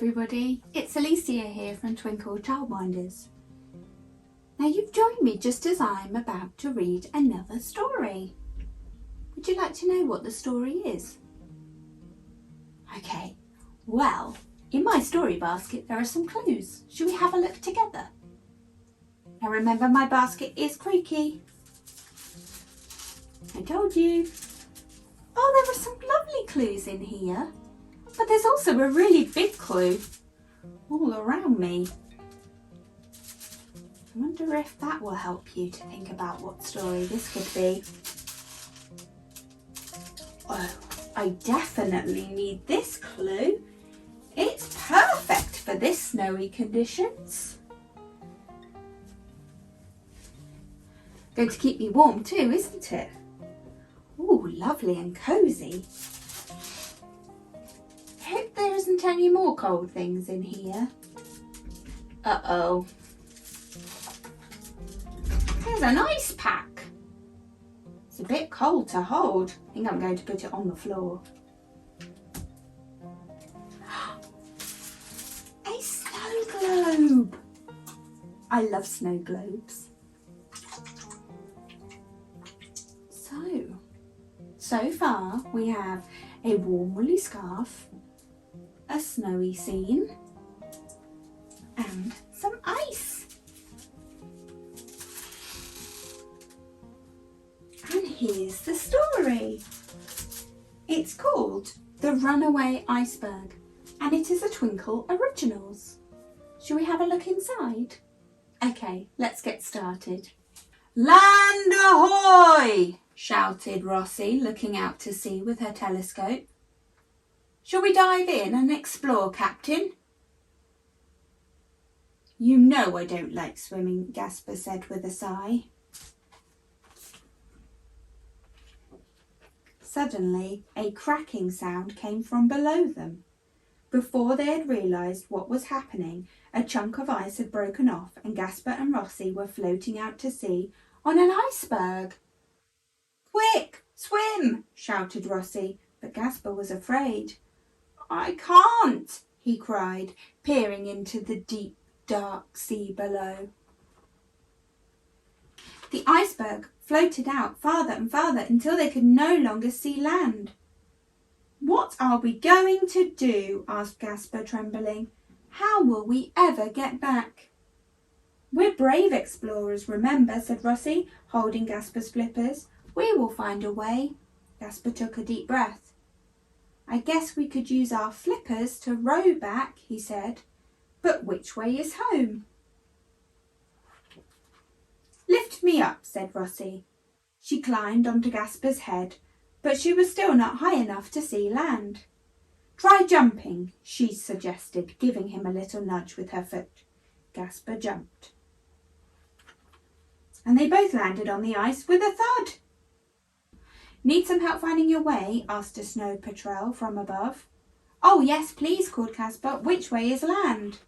everybody, it's Alicia here from Twinkl Childminders. Now you've joined me just as I'm about to read another story. Would you like to know what the story is? Okay, well, in my story basket there are some clues. Shall we have a look together? Now remember, my basket is creaky. I told you. Oh, there are some lovely clues in here. But there's also a really big clue all around me. I wonder if that will help you to think about what story this could be. Oh, I definitely need this clue. It's perfect for this snowy conditions. Going to keep me warm too, isn't it? Oh, lovely and cosy. I hope there isn't any more cold things in here. Uh-oh. There's an ice pack. It's a bit cold to hold. I think I'm going to put it on the floor. A snow globe. I love snow globes. So far we have a warm woolly scarf, a snowy scene, and some ice. And here's the story. It's called A Runaway Iceberg, and it is a Twinkl Originals. Shall we have a look inside? Okay, let's get started. Land ahoy! Shouted Rossi, looking out to sea with her telescope. Shall we dive in and explore, Captain? You know I don't like swimming, Gasper said with a sigh. Suddenly, a cracking sound came from below them. Before they had realised what was happening, a chunk of ice had broken off and Gasper and Rossi were floating out to sea on an iceberg. Quick, swim, shouted Rossi, but Gasper was afraid. I can't, he cried, peering into the deep, dark sea below. The iceberg floated out farther and farther until they could no longer see land. What are we going to do? Asked Gasper, trembling. How will we ever get back? We're brave explorers, remember, said Rossi, holding Gasper's flippers. We will find a way. Gasper took a deep breath. I guess we could use our flippers to row back, he said. But which way is home? Lift me up, said Rossi. She climbed onto Gasper's head, but she was still not high enough to see land. Try jumping, she suggested, giving him a little nudge with her foot. Gasper jumped. And they both landed on the ice with a thud. Need some help finding your way? Asked a snow patrol from above. Oh, yes, please, called Gasper. Which way is land?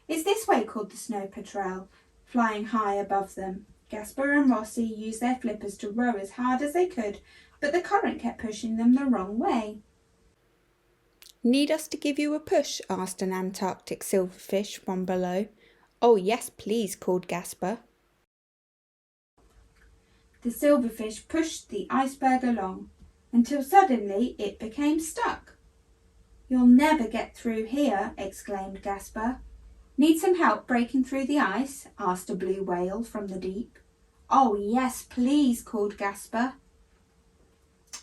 It's this way, called the snow patrol, flying high above them. Gasper and Rossi used their flippers to row as hard as they could, but the current kept pushing them the wrong way. Need us to give you a push? Asked an Antarctic silverfish from below. Oh, yes, please, called Gasper. The silverfish pushed the iceberg along until suddenly it became stuck. You'll never get through here, exclaimed Gasper. Need some help breaking through the ice? Asked a blue whale from the deep. Oh, yes, please, called Gasper.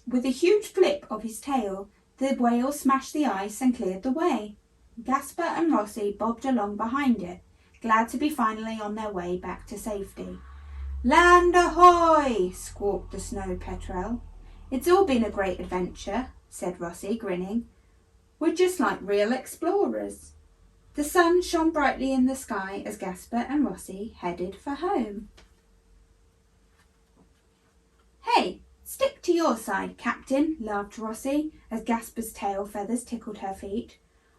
With a huge flip of his tail, the whale smashed the ice and cleared the way. Gasper and Rossi bobbed along behind it, glad to be finally on their way back to safety. Land ahoy! Squawked the snow petrel. It's all been a great adventure, said Rossi, grinning. We're just like real explorers. The sun shone brightly in the sky as Gasper and Rossi headed for home. Hey, stick to your side, Captain, laughed Rossi as Gasper's tail feathers tickled her feet.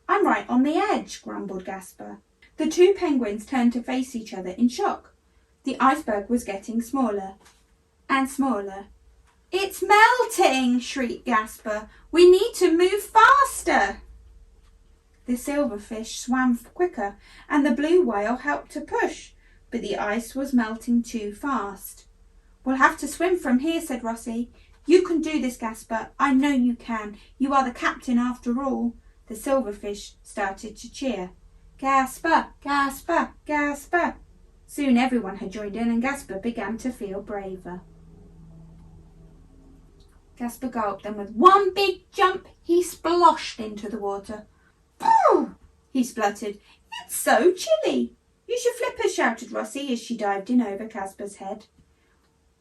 I'm right on the edge, grumbled Gasper. The two penguins turned to face each other in shock. The iceberg was getting smaller and smaller. It's melting, shrieked Gasper. We need to move faster. The silverfish swam quicker and the blue whale helped to push, but the ice was melting too fast. "We'll have to swim from here," said Rossi. "You can do this, Gasper. I know you can. You are the captain after all." The silverfish started to cheer. "Gasper! Gasper! Gasper!" Soon everyone had joined in and Gasper began to feel braver. Gasper gulped, then with one big jump he sploshed into the water. "Pooh!" he spluttered. "It's so chilly." "Use your flippers," shouted Rossi as she dived in over Gasper's head.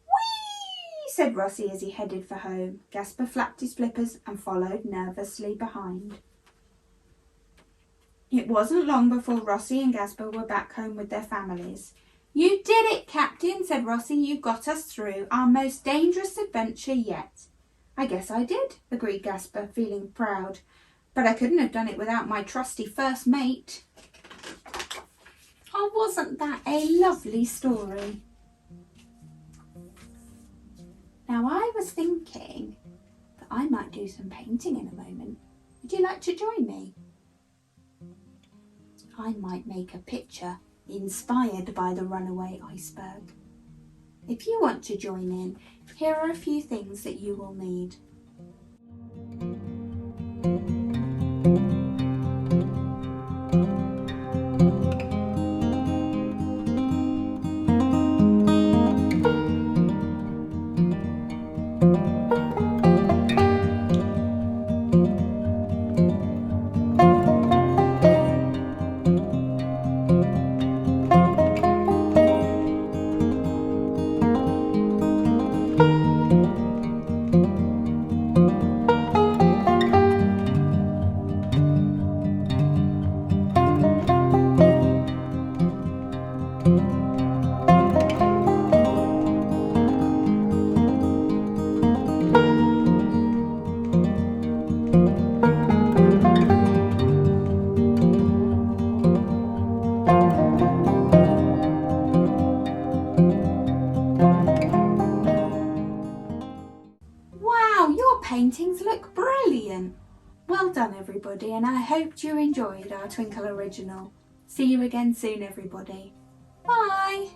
"Whee!" said Rossi as he headed for home. Gasper flapped his flippers and followed nervously behind. It wasn't long before Rossi and Gasper were back home with their families. "You did it, Captain," said Rossi. "You got us through our most dangerous adventure yet." "I guess I did," agreed Gasper, feeling proud. "But I couldn't have done it without my trusty first mate." Oh, wasn't that a lovely story? Now, I was thinking that I might do some painting in a moment. Would you like to join me? I might make a picture inspired by the runaway iceberg. If you want to join in, here are a few things that you will need. Paintings look brilliant. Well done, everybody, and I hope you enjoyed our Twinkl Original. See you again soon, everybody. Bye.